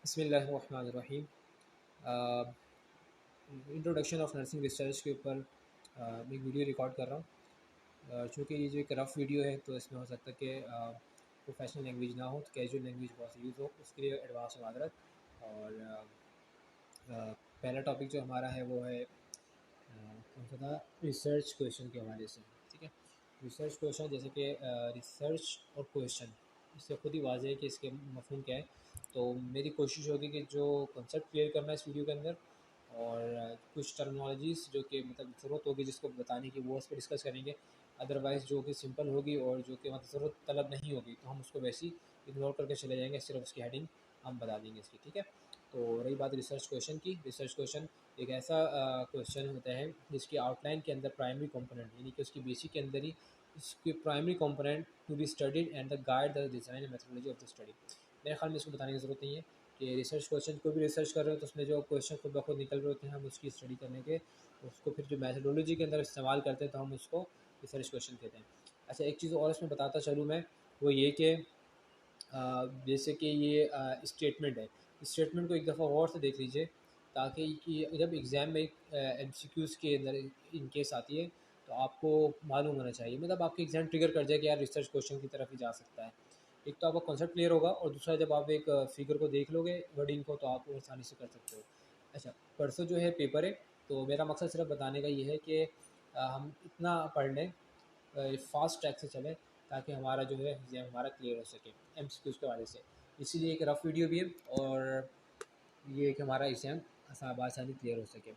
बिस्मिल्लाहिर्रहमानिर्रहीम। Introduction of nursing research के ऊपर मैं एक वीडियो रिकॉर्ड कर रहा हूँ। चूँकि ये जो एक रफ़ वीडियो है तो इसमें हो सकता है कि प्रोफेशनल लैंग्वेज ना हो, तो कैजुअल लैंग्वेज बहुत यूज़ हो, उसके लिए एडवांस माजरत। और पहला टॉपिक जो हमारा है वो है कौन सा था, रिसर्च क्वेश्चन के हवाले से। ठीक है, रिसर्च क्वेश्चन जैसे कि रिसर्च और क्वेश्चन, इससे खुद ही वाज़ेह है कि इसके मफ़हूम क्या है। तो मेरी कोशिश होगी कि जो कॉन्सेप्ट क्लियर करना है इस वीडियो के अंदर, और कुछ टर्मिनोलॉजीज़ जो कि मतलब ज़रूरत होगी जिसको बताने की, वो उस पर डिस्कस करेंगे। अदरवाइज़ जो कि सिंपल होगी और जो कि मतलब ज़रूरत तलब नहीं होगी तो हम उसको वैसे ही इग्नोर करके चले जाएंगे, सिर्फ उसकी हेडिंग हम बता देंगे इसकी। ठीक है, तो रही बात रिसर्च क्वेश्चन की। रिसर्च क्वेश्चन एक ऐसा क्वेश्चन होता है जिसकी आउटलाइन के अंदर प्राइमरी कंपोनेंट, यानी कि उसकी बेसिक के अंदर ही इसके primary component to be studied and the guide the design and methodology of the study. मेरे ख्याल में इसको बताने की ज़रूरत नहीं है कि रिसर्च क्वेश्चन कोई भी रिसर्च कर रहे हो तो उसमें जो क्वेश्चन खुद ब खुद निकल रहे होते हैं, हम उसकी स्टडी करने के उसको फिर जो मेथोडोलॉजी के अंदर इस्तेमाल करते हैं तो हम उसको रिसर्च क्वेश्चन कहते हैं। अच्छा, एक चीज़ और इसमें बताता चलूँ मैं, वो ये कि जैसे कि ये स्टेटमेंट है, स्टेटमेंट को एक दफ़ा गौर से देख लीजिए, ताकि कि जब एग्ज़ाम में एमसीक्यूज़ के अंदर इन केस आती है तो आपको मालूम होना चाहिए, मतलब आपके एग्ज़ाम ट्रिगर कर जाए कि यार रिसर्च क्वेश्चन की तरफ ही जा सकता है। एक तो आपका कॉन्सेप्ट क्लियर होगा, और दूसरा जब आप एक फिगर को देख लोगे, वर्डिंग को, तो आप वो आसानी से कर सकते हो। अच्छा, परसों जो है पेपर है, तो मेरा मकसद सिर्फ बताने का ये है कि हम इतना पढ़ लें, फास्ट ट्रैक से चलें, ताकि हमारा जो है एग्ज़ाम हमारा क्लियर हो सके एमसीक्यूज़ के हवाले से। इसीलिए एक रफ़ वीडियो भी है, और ये है कि हमारा एग्ज़ाम आसानी क्लियर हो सके।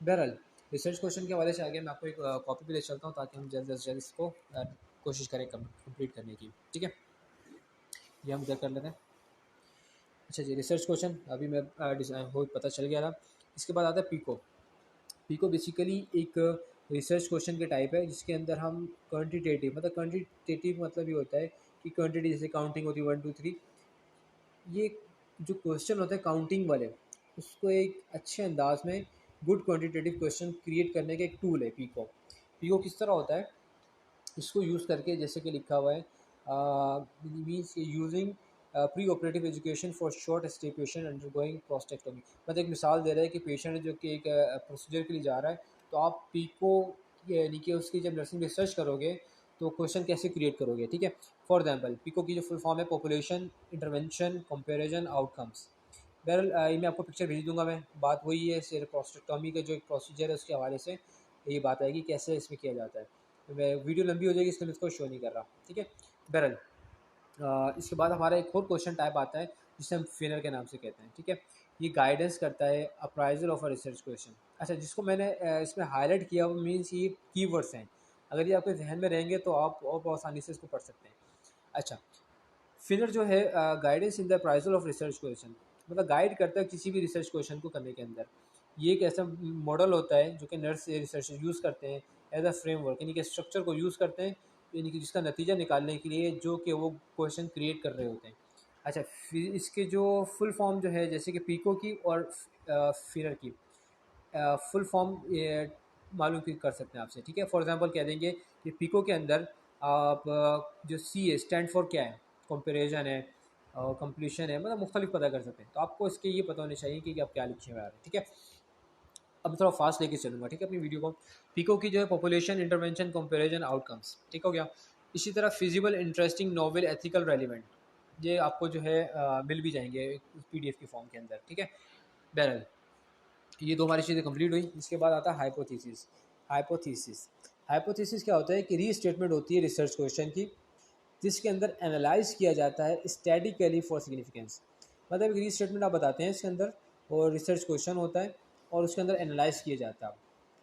बहरहाल, रिसर्च क्वेश्चन के हवाले से आगे मैं आपको एक कॉपी पे ले चलता हूँ, ताकि हम जल्द से जल्द इसको कोशिश करें कंप्लीट करने की। ठीक है, ये हम इधर कर लेते हैं। अच्छा जी, रिसर्च क्वेश्चन अभी मैं हो पता चल गया था। इसके बाद आता है पीको। पीको बेसिकली एक रिसर्च क्वेश्चन के टाइप है, जिसके अंदर हम क्वांटिटेटिव मतलब ये होता है कि क्वांटिटी, जैसे काउंटिंग होती है 1 2 3, ये जो क्वेश्चन होते हैं काउंटिंग वाले, उसको एक अच्छे अंदाज में गुड क्वांटिटेटिव क्वेश्चन क्रिएट करने का एक टूल है पीको। पीको किस तरह होता है, इसको यूज़ करके, जैसे कि लिखा हुआ है, means using pre operative education for short stay patient undergoing prostatectomy. मतलब एक मिसाल दे रहा है कि पेशेंट जो कि एक प्रोसीजर के लिए जा रहा है, तो आप पीको यानी कि उसकी जब नर्सिंग रिसर्च करोगे तो क्वेश्चन कैसे क्रिएट करोगे। ठीक है, फॉर एग्जांपल पीको की जो फुल फॉर्म है, पॉपुलेशन इंटरवेंशन कंपैरिजन आउटकम्स। बहरहाल ये मैं आपको पिक्चर भेज दूंगा। मैं बात वही है, सिर्फ प्रोस्टेक्टोमी का जो एक प्रोसीजर है उसके हवाले से ये बात आएगी कैसे इसमें किया जाता है। तो मैं वीडियो लंबी हो जाएगी, इसलिए मैं इसको शो नहीं कर रहा। ठीक है, बहरहाल इसके बाद हमारा एक और क्वेश्चन टाइप आता है, जिसे हम फिनर के नाम से कहते हैं। ठीक है, ये गाइडेंस करता है appraisal of a research question. अच्छा, जिसको मैंने इसमें हाईलाइट किया वो मीन्स ये कीवर्ड्स हैं, अगर ये आपके जहन में रहेंगे तो आप और बहुत आसानी से इसको पढ़ सकते हैं। अच्छा, फिनर जो है guidance in the appraisal of research question, मतलब गाइड करता है किसी भी रिसर्च क्वेश्चन को करने के अंदर। ये एक ऐसा मॉडल होता है जो कि नर्स रिसर्चर यूज़ करते हैं एज अ फ्रेमवर्क, यानी कि स्ट्रक्चर को यूज़ करते हैं, यानी कि जिसका नतीजा निकालने के लिए जो कि वो क्वेश्चन क्रिएट कर रहे होते हैं। अच्छा, फिर इसके जो फुल फॉर्म जो है, जैसे कि पीको की और फिनर की फुल फॉर्म मालूम कर सकते हैं आपसे। ठीक है, फॉर एग्जांपल कह देंगे कि पीको के अंदर आप जो सी है स्टैंड फॉर क्या है, कंपेरिजन है और कंप्लीशन है, मतलब मुख्तलिफ पता कर सकते हैं। तो आपको इसके ये पता होने चाहिए कि आप क्या लिखे हुए आ रहे हैं। ठीक है, अब थोड़ा फास्ट लेके चलूँगा। ठीक है, अपनी वीडियो को। पीको की जो है पॉपुलेशन इंटरवेंशन कंपेरिजन आउटकम्स, ठीक हो गया। इसी तरह feasible interesting novel ethical relevant, ये आपको जो है मिल भी जाएंगे पीडीएफ की फॉर्म के अंदर। ठीक है, बहरहाल ये दो हमारी चीज़ें कंप्लीट हुई। इसके बाद आता है हाइपोथेसिस। हाइपोथेसिस हाइपोथेसिस क्या होता है कि री स्टेटमेंट होती है रिसर्च क्वेश्चन की, जिसके अंदर एनालाइज किया जाता है स्टैटिकली फॉर सिग्निफिकेंस। मतलब एक री स्टेटमेंट आप बताते हैं इसके अंदर, और रिसर्च क्वेश्चन होता है और उसके अंदर एनालाइज किया जाता है।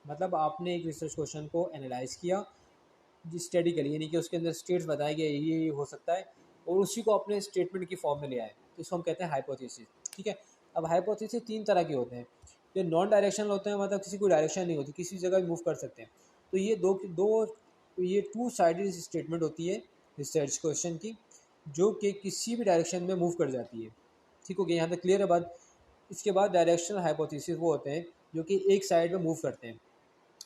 मतलब आपने एक रिसर्च क्वेश्चन को एनालाइज किया स्टैटिकली, यानी कि उसके अंदर स्टेट्स बताए गए ये हो सकता है, और उसी को अपने स्टेटमेंट की फॉर्म में ले आए, तो इसको हम कहते हैं हाइपोथेसिस। ठीक है, अब हाइपोथेसिस तीन तरह के होते हैं। ये नॉन डायरेक्शनल होते हैं, मतलब किसी को डायरेक्शन नहीं होती, किसी जगह भी मूव कर सकते हैं। तो ये दो दो ये टू साइडेड स्टेटमेंट होती है रिसर्च क्वेश्चन की, जो कि किसी भी डायरेक्शन में मूव कर जाती है। ठीक हो गया, यहाँ तक क्लियर है बात। इसके बाद डायरेक्शनल हाइपोथेसिस वो होते हैं जो कि एक साइड में मूव करते हैं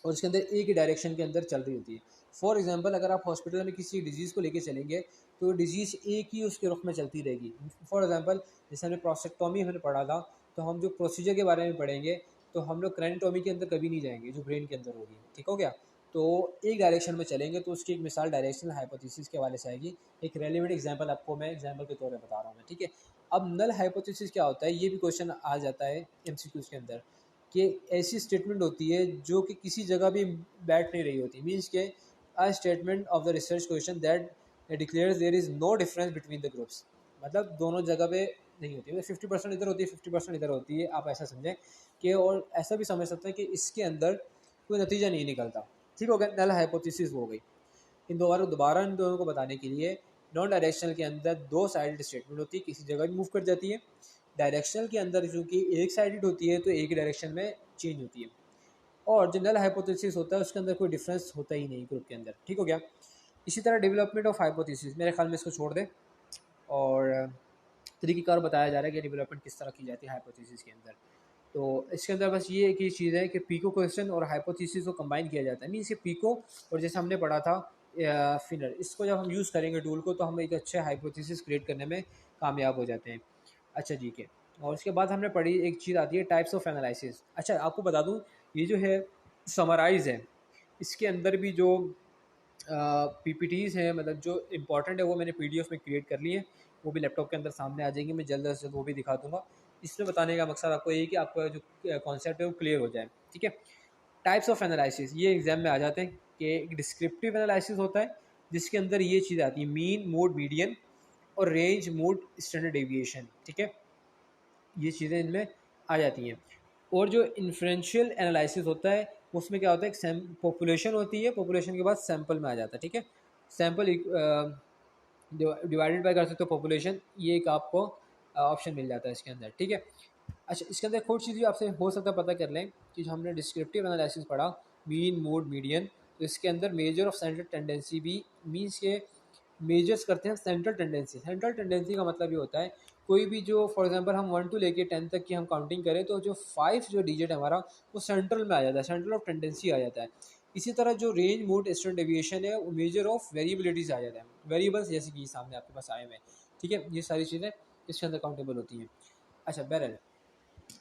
और उसके अंदर एक ही डायरेक्शन के अंदर चल रही होती है। फॉर एग्जांपल अगर आप हॉस्पिटल में किसी डिजीज़ को लेके चलेंगे तो डिजीज़ एक ही उसके रुख में चलती रहेगी। फॉर एग्जांपल जैसे हमने प्रोस्टेक्टोमी हमने पढ़ा था, तो हम जो प्रोसीजर के बारे में पढ़ेंगे तो हम लोग क्रेनिटोमी के अंदर कभी नहीं जाएंगे जो ब्रेन के अंदर होगी, ठीक हो गया। तो एक डायरेक्शन में चलेंगे तो उसकी एक मिसाल डायरेक्शनल हाइपोथेसिस के हवाले से आएगी। एक रेलिवेंट एग्जांपल आपको मैं एग्जांपल के तौर पे बता रहा हूँ मैं, ठीक है। अब नल हाइपोथेसिस क्या होता है, ये भी क्वेश्चन आ जाता है एमसीक्यूज के अंदर, कि ऐसी स्टेटमेंट होती है जो कि किसी जगह भी बैठ नहीं रही होती। मीन्स के a statement of the research question that declares there is no difference between the groups, मतलब दोनों जगह पे नहीं होती है, 50% इधर होती है 50% इधर होती है, आप ऐसा समझें कि। और ऐसा भी समझ सकते हैं कि इसके अंदर कोई नतीजा नहीं निकलता, ठीक हो गया, नल हाइपोथेसिस हो गई। दोबारा इन दोनों को बताने के लिए नॉन डायरेक्शनल के अंदर दो साइडेड स्टेटमेंट होती है, किसी जगह भी मूव कर जाती है। डायरेक्शनल के अंदर चूँकि एक साइडेड होती है तो एक डायरेक्शन में चेंज होती है। और जो नल हाइपोथेसिस होता है उसके अंदर कोई डिफरेंस होता ही नहीं ग्रुप के अंदर, ठीक हो गया। इसी तरह डेवलपमेंट ऑफ हाइपोथेसिस, मेरे ख्याल में इसको छोड़ दें, और तरीक़ेकार बताया जा रहा है कि डेवलपमेंट किस तरह की जाती है हाइपोथेसिस के अंदर। तो इसके अंदर बस ये एक ही चीज़ है कि पीको क्वेश्चन और हाइपोथेसिस को कंबाइन किया जाता है। मीन्स ये पीको और जैसे हमने पढ़ा था फिनर, इसको जब हम यूज़ करेंगे टूल को तो हम एक अच्छे हाइपोथेसिस क्रिएट करने में कामयाब हो जाते हैं। अच्छा ठीक है, और उसके बाद हमने पढ़ी एक चीज़ आती है टाइप्स ऑफ एनालिसिस। अच्छा आपको बता दूँ, ये जो है समराइज़ है, इसके अंदर भी जो पीपीटीज़ हैं, मतलब जो इम्पोर्टेंट है वो मैंने पीडीएफ में क्रिएट कर ली है, वो भी लैपटॉप के अंदर सामने आ जाएंगी, मैं जल्द से जल्द वो भी दिखा दूँगा। इसमें बताने का मकसद आपको यही कि आपका जो कॉन्सेप्ट है वो क्लियर हो जाए, ठीक है। टाइप्स ऑफ एनालिसिस ये एग्जाम में आ जाते हैं कि एक डिस्क्रिप्टिव एनालिसिस होता है जिसके अंदर ये चीज़ आती है मीन, मोड, मीडियन और रेंज, मोड, स्टैंडर्ड डेविएशन, ठीक है, ये चीज़ें इनमें आ जाती हैं। और जो इन्फ्रेंशियल एनालिसिस होता है उसमें क्या होता है, एक पॉपुलेशन होती है, पॉपुलेशन के बाद सैंपल में आ जाता है, ठीक है। सैंपल डिवाइडेड बाय कर सकते हो पॉपुलेशन, ये एक आपको ऑप्शन मिल जाता है इसके अंदर, ठीक है। अच्छा इसके अंदर एक और चीज़ भी आपसे हो सकता है पता कर लें कि जो हमने डिस्क्रिप्टिव एनालिसिस पढ़ा, मीन, मोड, मीडियन, तो इसके अंदर मेजर ऑफ सेंट्रल टेंडेंसी भी मीन्स के मेजर्स करते हैं सेंट्रल टेंडेंसी। सेंट्रल टेंडेंसी का मतलब ये होता है कोई भी जो फॉर एग्जांपल हम 1 to लेके 10 तक की हम काउंटिंग करें तो जो 5 जो डिजिट है हमारा वो सेंट्रल में आ जाता है, सेंट्रल ऑफ टेंडेंसी आ जाता है। इसी तरह जो रेंज, मोड, स्टैंडर्ड डेविएशन है वो मेजर ऑफ वेरिएबिलिटीज आ जाता है, वेरिएबल्स जैसे कि सामने आपके पास आए हुए हैं, ठीक है, ये सारी चीज़ें इसके अंदर काउंटेबल होती हैं। अच्छा बहरहाल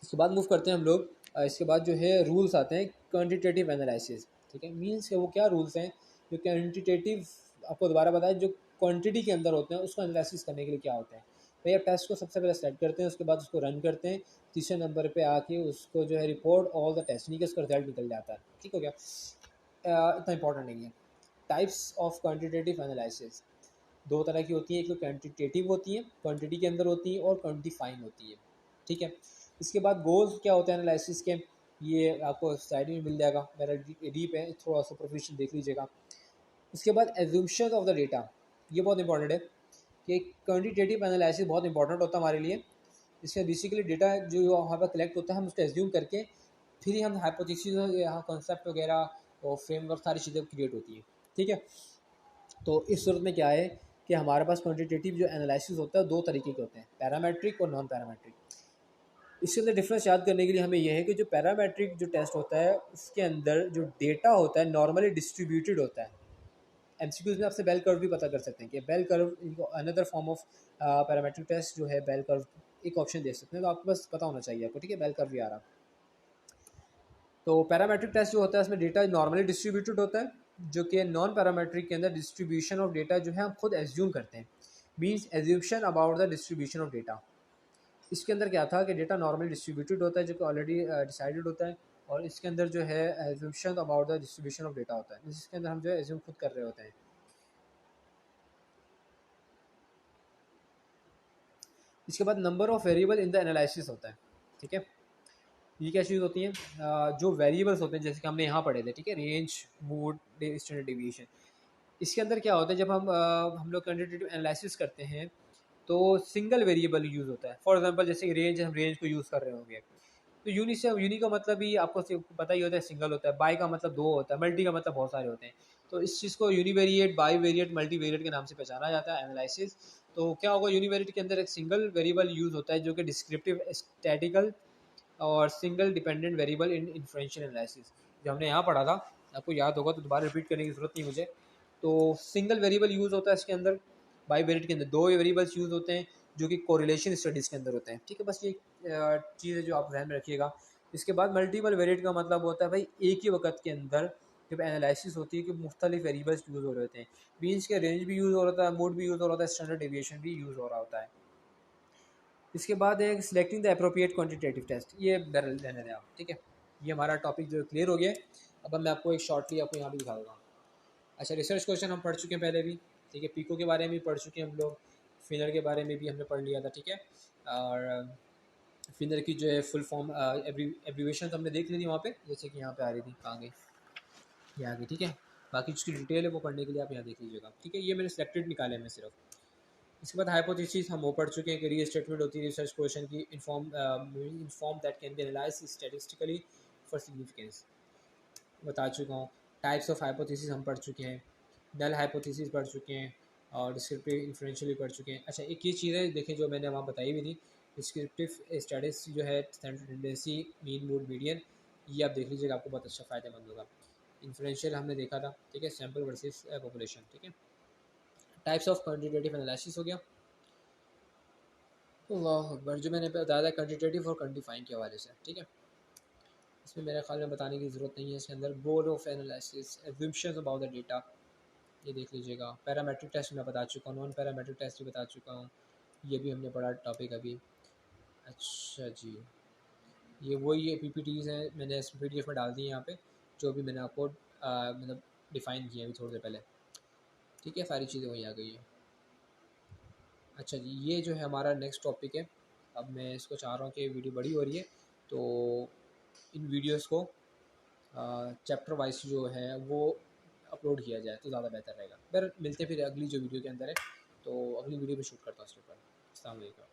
इसके बाद मूव करते हैं हम लोग, इसके बाद जो है रूल्स आते हैं क्वान्टिटेटिव एनालिसिस, ठीक है। मीन्स के वो क्या रूल्स हैं जो क्वान्टिटेटिव, आपको दोबारा बताएं, जो क्वांटिटी के अंदर होते हैं उसको एनालिसिस करने के लिए क्या होता है। भैया टेस्ट को सबसे पहले सेलेक्ट करते हैं, उसके बाद उसको रन करते हैं, तीसरे नंबर पे आके उसको जो है रिपोर्ट ऑल द टेस्ट, नहीं कि उसका रिजल्ट निकल जाता है, ठीक हो गया। इतना इंपॉर्टेंट नहीं है। टाइप्स ऑफ क्वान्टिटेटिव एनालिसिस दो तरह की होती है, एक तो क्वान्टिटेटिव होती है, क्वांटिटी के अंदर होती है, और क्वान्टिफाइंग होती है, ठीक है। इसके बाद गोल्स क्या होते हैं एनालिसिस के, ये आपको साइड में मिल जाएगा, मेरा डीप है, थोड़ा सा प्रोफेशन देख लीजिएगा। उसके बाद एज्यूम्शन ऑफ द डेटा, ये बहुत इंपॉर्टेंट है कि क्वान्टिटेटिव एनालिसिस बहुत इंपॉर्टेंट होता है हमारे लिए। इसमें बेसिकली डेटा जो वहाँ पर कलेक्ट होता है हम उसको एज्यूम करके फिर ही हम हाइपोथेसिस यहाँ कॉन्सेप्ट वगैरह और फ्रेमवर्क सारी चीज़ें क्रिएट होती हैं, ठीक है। तो इस सूरत में क्या है कि हमारे पास क्वान्टिटेटिव जो एनालिसिस होता है दो तरीके के होते हैं, पैरामेट्रिक और नॉन पैरामेट्रिक। इसके अंदर डिफरेंस याद करने के लिए हमें यह है कि जो पैरामेट्रिक जो टेस्ट होता है उसके अंदर जो डेटा होता है नॉर्मली डिस्ट्रीब्यूटेड होता है। एमसीक्यूज में आपसे बेल कर्व भी पता कर सकते हैं कि बेल कर्व इनको another form of parametric test जो है बेल कर्व एक ऑप्शन दे सकते हैं, तो आपको बस पता होना चाहिए आपको, ठीक है, बेल कर्व भी आ रहा। तो पैरामेट्रिक टेस्ट जो होता है उसमें डेटा नॉर्मली डिस्ट्रीब्यूटेड होता है, जो कि नॉन पैरामेट्रिक के अंदर डिस्ट्रीब्यूशन ऑफ डेटा जो है हम खुद एज्यूम करते हैं, means assumption about the distribution of data. इसके अंदर क्या था कि डेटा नॉर्मली डिस्ट्रीब्यूटेड होता है जो कि ऑलरेडी डिसाइडेड होता है, और इसके अंदर जो है assumption about the distribution of data होता है, जिसके अंदर हम जो है एज्यूम खुद कर रहे होते हैं। इसके बाद number of variable in the analysis होता है, ठीक है। ये क्या चीज़ होती है, जो वेरिएबल्स होते हैं जैसे कि हमने यहाँ पढ़े थे, ठीक है, रेंज, मोड, स्टैंडर्ड डेविएशन। इसके अंदर क्या होता है जब हम लोग क्वांटिटेटिव एनालिसिस करते हैं तो सिंगल वेरिएबल यूज़ होता है। फॉर एग्जांपल जैसे रेंज, हम रेंज को यूज़ कर रहे होंगे तो यूनी से यूनी का मतलब ही आपको पता ही होता है सिंगल होता है, बाई का मतलब दो होता है, मल्टी का मतलब बहुत सारे होते हैं। तो इस चीज़ को univariate, by variate, multi variate के नाम से पहचाना जाता है एनालिसिस। तो क्या होगा, यूनिवेरिएट के अंदर एक सिंगल वेरिएबल यूज़ होता है जो कि डिस्क्रिप्टिव, स्टैटिकल और single dependent variable in inferential analysis, जो हमने यहाँ पढ़ा था, आपको याद होगा तो दोबारा रिपीट करने की ज़रूरत नहीं मुझे। तो सिंगल वेरिएबल यूज़ होता है इसके अंदर, बाई वेरिएट के अंदर 2 वेरिएबल्स यूज़ होते हैं जो कि कोरिलेशन स्टडीज़ के अंदर होते हैं, ठीक है। बस ये चीज़ है जो आप ध्यान में रखिएगा। इसके बाद मल्टीपल वेरिएट का मतलब होता है भाई एक ही वक्त के अंदर जब एनालिसिस होती है कि मुख्तलिफ वेरिएबल्स यूज़ हो रहे होते हैं, मीन्स के रेंज भी यूज़ हो रहा होता है, मोड भी यूज़ हो रहा होता है, स्टैंडर्ड डेविएशन भी यूज़ हो रहा होता है। इसके बाद है selecting the appropriate quantitative test, ये रहने दें आप, ठीक है। ये हमारा टॉपिक जो क्लियर हो गया है। अब मैं आपको एक शॉर्टली आपको यहाँ भी दिखा दूँगा। अच्छा, रिसर्च क्वेश्चन हम पढ़ चुके हैं पहले भी, ठीक है। पीको के बारे में भी पढ़ चुके हैं हम लोग, फिनर के बारे में भी हमने पढ़ लिया था, ठीक है। और फिनर की जो है फुल फॉर्म एब्रीवेशन तो हमने देख ली थी वहाँ पे, जैसे कि यहाँ पे आ रही थी, कहाँ गई, ये आ गई, ठीक है। बाकी जिसकी डिटेल है वो पढ़ने के लिए आप यहाँ देख लीजिएगा, ठीक है। ये मैंने सेलेक्टेड निकाले हैं मैं सिर्फ। इसके बाद हाइपोथेसिस हम वो पढ़ चुके हैं कि री स्टेटमेंट होती है रिसर्च क्वेश्चन की, inform that can be analysed statistically for significance, बता चुका हूँ। टाइप्स ऑफ हाइपोथेसिस हम पढ़ चुके हैं, नल हाइपोथेसिस पढ़ चुके हैं, और डिस्क्रिप्टिव इन्फ्लुएंशियल भी पढ़ चुके हैं। अच्छा, एक ये चीज़ है देखें जो मैंने वहाँ बताई भी थी, डिस्क्रिप्टिव स्टडीज जो है standard tendency, mean, mode, median, ये आप देख लीजिएगा, आपको बहुत अच्छा फ़ायदेमंद होगा। इन्फ्लुएंशियल हमने देखा था, ठीक है, सैम्पल वर्सेस पॉपुलेशन, ठीक है। टाइप्स ऑफ क्वान्टिटेटिव एनालिसिस हो गया। अल्लाह अकबर, जो मैंने बताया था क्वान्टिटेटिव और क्वान्टिफाइंग के हवाले से, ठीक है। इसमें मेरे ख्याल में बताने की ज़रूरत नहीं है। इसके अंदर goal of analysis, assumptions about the data, ये देख लीजिएगा। पैरामेट्रिक टेस्ट मैं बता चुका हूँ, नॉन पैरामेट्रिक टेस्ट भी बता चुका हूँ, ये भी हमने पढ़ा टॉपिक अभी। अच्छा जी, ये वही है PPTs हैं, मैंने इस PDF में डाल दी है यहाँ पे, जो भी मैंने आपको मतलब डिफ़ाइन किया अभी थोड़ी देर पहले, ठीक है। सारी चीज़ें वही आ गई है। अच्छा जी, ये जो है हमारा नेक्स्ट टॉपिक है। अब मैं इसको चाह रहा हूँ कि वीडियो बड़ी हो रही है, तो इन वीडियोस को चैप्टर वाइज जो है वो अपलोड किया जाए तो ज़्यादा बेहतर रहेगा। फिर मिलते फिर अगली जो वीडियो के अंदर है, तो अगली वीडियो में शूट करता हूँ उसके ऊपर। अस्सलाम वालेकुम।